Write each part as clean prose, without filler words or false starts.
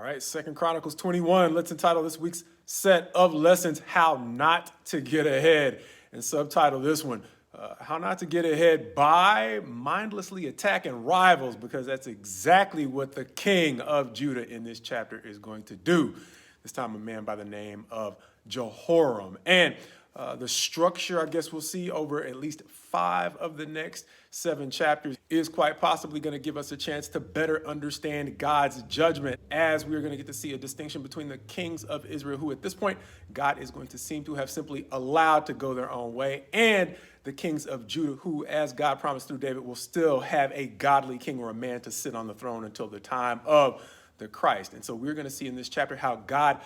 All right, Second Chronicles 21. Let's entitle this week's set of lessons, How Not to Get Ahead. And subtitle this one, How Not to Get Ahead by Mindlessly Attacking Rivals, because that's exactly what the king of Judah in this chapter is going to do. This time a man by the name of Jehoram. And the structure, I guess we'll see over at least 5 of the next 7 chapters is quite possibly going to give us a chance to better understand God's judgment, as we're going to get to see a distinction between the kings of Israel, who at this point God is going to seem to have simply allowed to go their own way, and the kings of Judah, who, as God promised through David, will still have a godly king or a man to sit on the throne until the time of the Christ. And so we're going to see in this chapter how God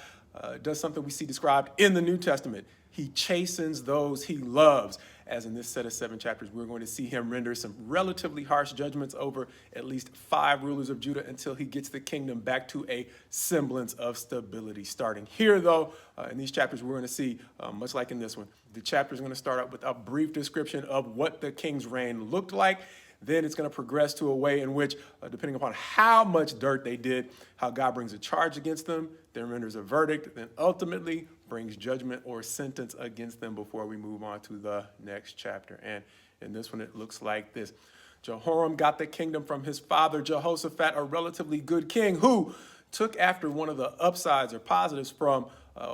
does something we see described in the New Testament. He chastens those he loves. As in this set of 7 chapters, we're going to see him render some relatively harsh judgments over at least 5 rulers of Judah until he gets the kingdom back to a semblance of stability. Starting here, though, in these chapters, we're going to see, much like in this one, the chapter is going to start out with a brief description of what the king's reign looked like. Then it's going to progress to a way in which, depending upon how much dirt they did, how God brings a charge against them, then renders a verdict, then ultimately brings judgment or sentence against them before we move on to the next chapter. And in this one, it looks like this. Jehoram got the kingdom from his father, Jehoshaphat, a relatively good king who took after one of the upsides or positives from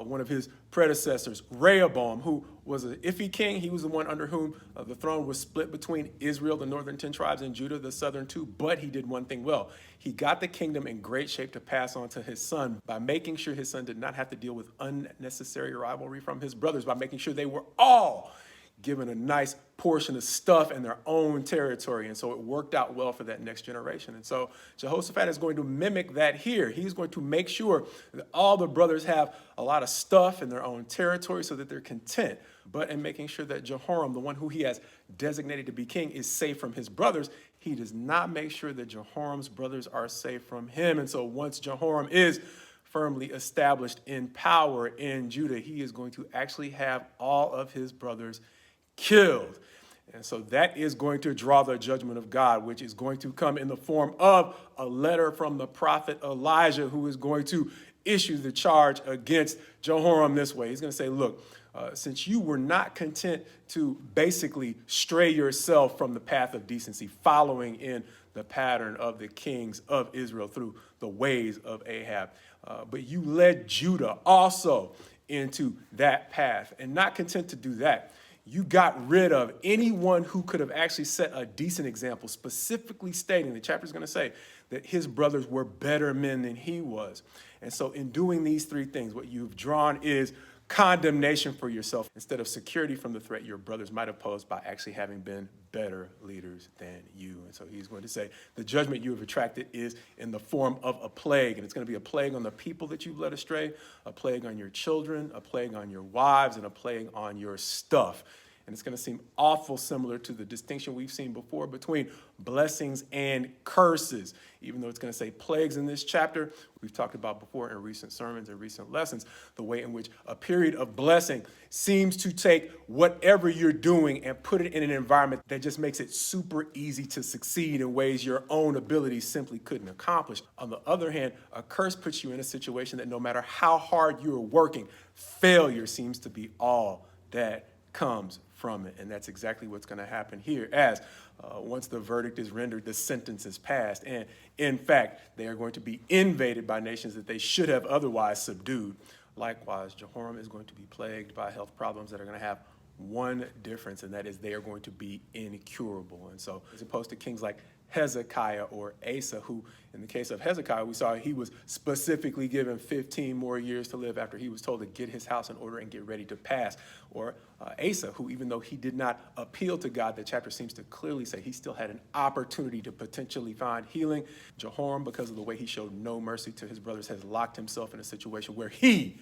one of his predecessors, Rehoboam, who was an iffy king. He was the one under whom the throne was split between Israel, the northern 10 tribes, and Judah, the southern 2. But he did one thing well. He got the kingdom in great shape to pass on to his son by making sure his son did not have to deal with unnecessary rivalry from his brothers, by making sure they were all given a nice portion of stuff in their own territory. And so it worked out well for that next generation. And so Jehoshaphat is going to mimic that here. He's going to make sure that all the brothers have a lot of stuff in their own territory so that they're content. But in making sure that Jehoram, the one who he has designated to be king, is safe from his brothers, he does not make sure that Jehoram's brothers are safe from him. And so once Jehoram is firmly established in power in Judah, he is going to actually have all of his brothers killed. And so that is going to draw the judgment of God, which is going to come in the form of a letter from the prophet Elijah, who is going to issue the charge against Jehoram this way. He's going to say, look, since you were not content to basically stray yourself from the path of decency, following in the pattern of the kings of Israel through the ways of Ahab, but you led Judah also into that path, and not content to do that, you got rid of anyone who could have actually set a decent example, specifically stating, the chapter is going to say, that his brothers were better men than he was. And so in doing these 3 things, what you've drawn is condemnation for yourself instead of security from the threat your brothers might have posed by actually having been better leaders than you. And so he's going to say the judgment you have attracted is in the form of a plague, and it's going to be a plague on the people that you've led astray, a plague on your children, a plague on your wives, and a plague on your stuff. And it's going to seem awful similar to the distinction we've seen before between blessings and curses. Even though it's going to say plagues in this chapter, we've talked about before in recent sermons and recent lessons, the way in which a period of blessing seems to take whatever you're doing and put it in an environment that just makes it super easy to succeed in ways your own abilities simply couldn't accomplish. On the other hand, a curse puts you in a situation that no matter how hard you're working, failure seems to be all that comes from it. And that's exactly what's going to happen here, as once the verdict is rendered, the sentence is passed. And in fact, they are going to be invaded by nations that they should have otherwise subdued. Likewise, Jehoram is going to be plagued by health problems that are going to have one difference, and that is they are going to be incurable. And so as opposed to kings like Hezekiah or Asa, who in the case of Hezekiah, we saw he was specifically given 15 more years to live after he was told to get his house in order and get ready to pass. Or Asa, who even though he did not appeal to God, the chapter seems to clearly say he still had an opportunity to potentially find healing. Jehoram, because of the way he showed no mercy to his brothers, has locked himself in a situation where he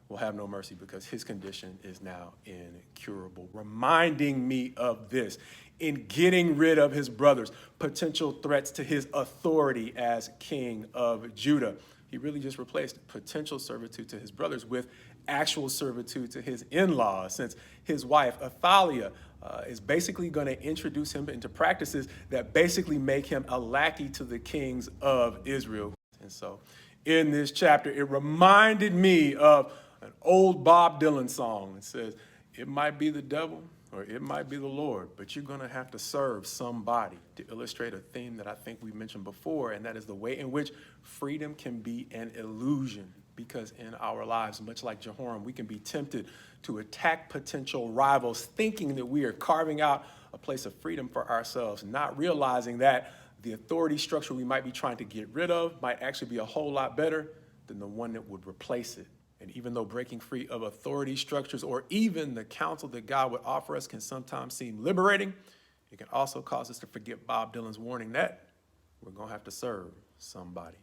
will have no mercy because his condition is now incurable. Reminding me of this, in getting rid of his brothers, potential threats to his authority as king of Judah, he really just replaced potential servitude to his brothers with actual servitude to his in-laws, since his wife, Athaliah, is basically going to introduce him into practices that basically make him a lackey to the kings of Israel. And so in this chapter. It reminded me of an old Bob Dylan song. It says, it might be the devil or it might be the Lord, but you're going to have to serve somebody, to illustrate a theme that I think we mentioned before, and that is the way in which freedom can be an illusion. Because in our lives, much like Jehoram, we can be tempted to attack potential rivals, thinking that we are carving out a place of freedom for ourselves, not realizing that the authority structure we might be trying to get rid of might actually be a whole lot better than the one that would replace it. And even though breaking free of authority structures or even the counsel that God would offer us can sometimes seem liberating, it can also cause us to forget Bob Dylan's warning that we're going to have to serve somebody.